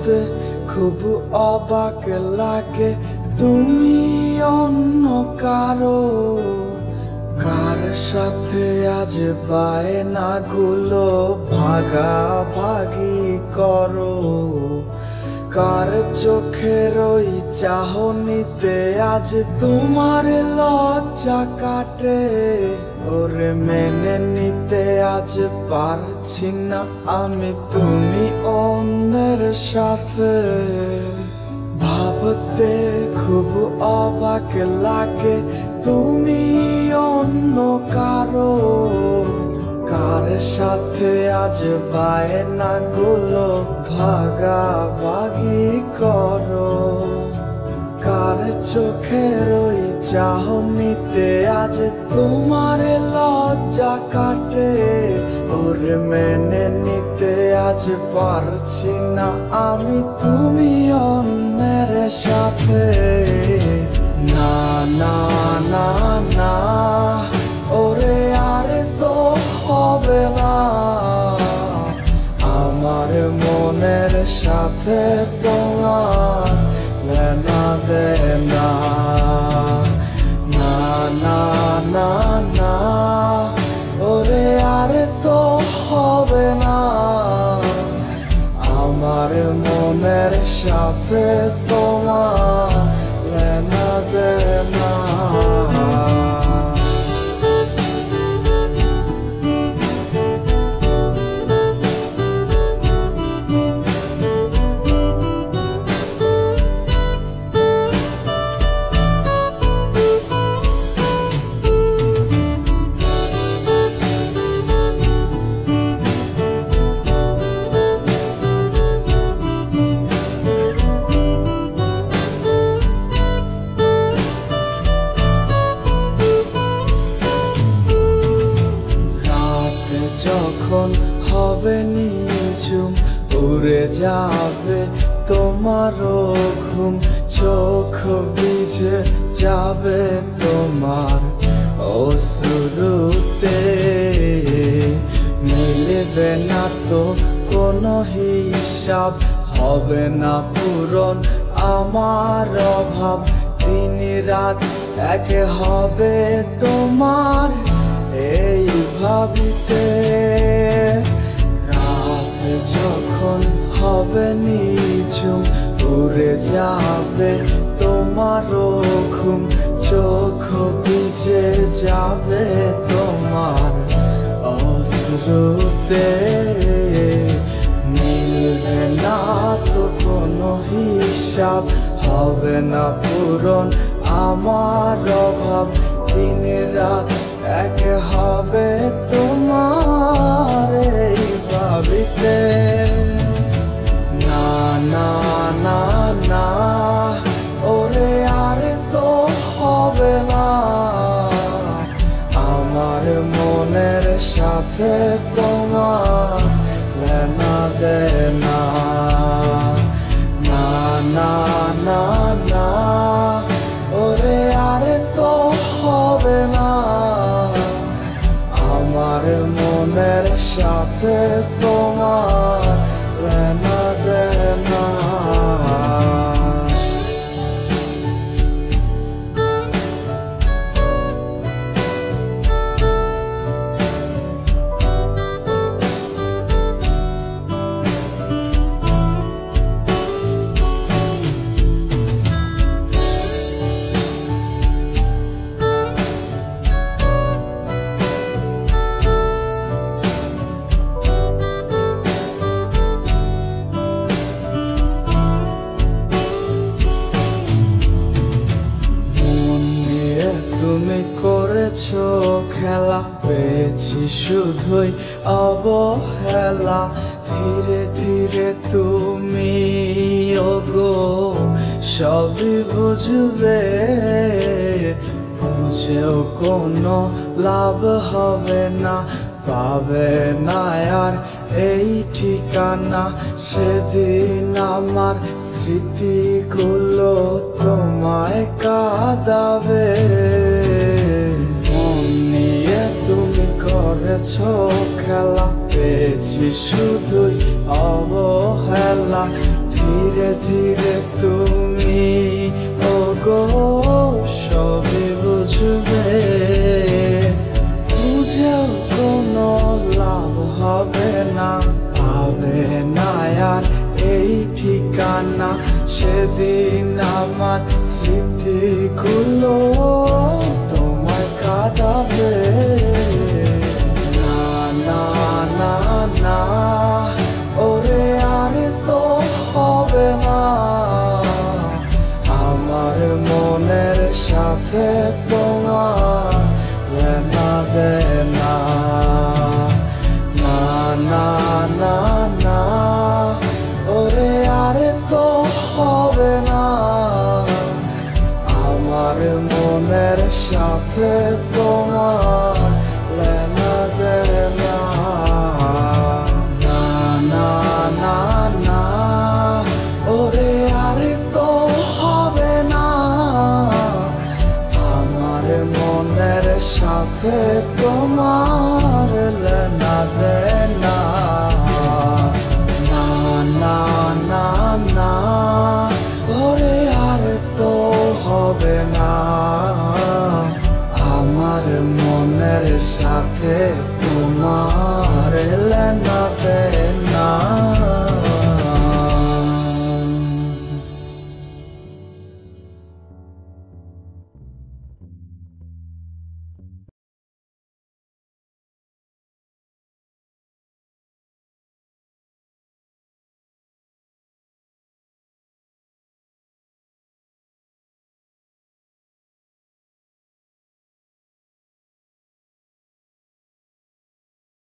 ভাবতে খুব অবাক লাগে তুমি অন্য কারো। কার সাথে আজ বায়নাগুলো ভাগাভাগি করো? কার চোখের ওই চাহনিতে আজ তোমার লজ্জা কাটে? ওরে মেনে নিতে আজ পারছি না আমি তুমি অন্যের সাথে। ভাবতে খুব অবাক লাগে তুমি অন্য কারো। কার সাথে আজ বায়নাগুলো ভাগাভাগি করো? কার চোখের ওই চাহনিতে আজ তোমার লজ্জা কাটে? ওরে মেনে নিতে আজ পারছি না আমি তুমি অন্যের সাথে। না না না না, ওরে আর তো হবে না। আমার মনের সাথে তোমার লেনা দেনা। না না না না, ওরে আর তো হবে না। আমার মনের সাথে তোমার লেনা দেনা। যখন হবে নিঝুম উড়ে যাবে তোমারও ঘুম, চোখ ভিজে যাবে তোমার অশ্রুতে। মিলবে না তো কোনো হিসাব, হবে না পূরণ আমার অভাব। দিন রাত এক হবে তোমার এই ভাবিতে। রাত যখন হবে নিঝুম উড়ে যাবে তোমারও ঘুম, চোখ ভিজে যাবে তোমার অশ্রুতে। মিলবে না তো কোনো হিসাব, হবে না পূরণ আমার অভাব। দিন রাত এক হবে তোমার এই ভাবিতে। না না না না, ওরে আর তো হবে না। আমার মনের সাথে তোমার লেনা দেনা। না না না না, ওরে আর তো হবে না। আমার মনের সাথে তোমার লেনা দেনা। তুমি করেছো খেলা, পেয়েছি শুধুই অবহেলা। ধীরে ধীরে তুমি ওগো সবই বুঝবে, বুঝেও কোনো লাভ হবে না। পাবে না আর এই ঠিকানা, সেদিন আমার স্মৃতিগুলো তোমায় কাঁদাবে। মন নিয়ে তুমি করেছো খেলা, পেয়েছি শুধুই অবহেলা। ধীরে ধীরে তুমি ওগো সবই বুঝবে, বুঝেও কোনো লাভ হবে না, পাবে না আর এই ঠিকানা। সেদিন আমার স্মৃতিগুলো তোমায় কাঁদাবে। না না না না, ওরে আর তো হবে না, আমার মনের সাথে তোমার লেনা দেনা। না না না না, ওরে আর তো হবে না, আমার মনের সাথে তোমার লেনা দেনা। না না না না, ওরে আর তো হবে না, আমার মনের সাথে তোমার লেনা দেনা। না না না না, ওরে আর তো হবে না, আমার মনের সাথে তোমার লেনা দেনা।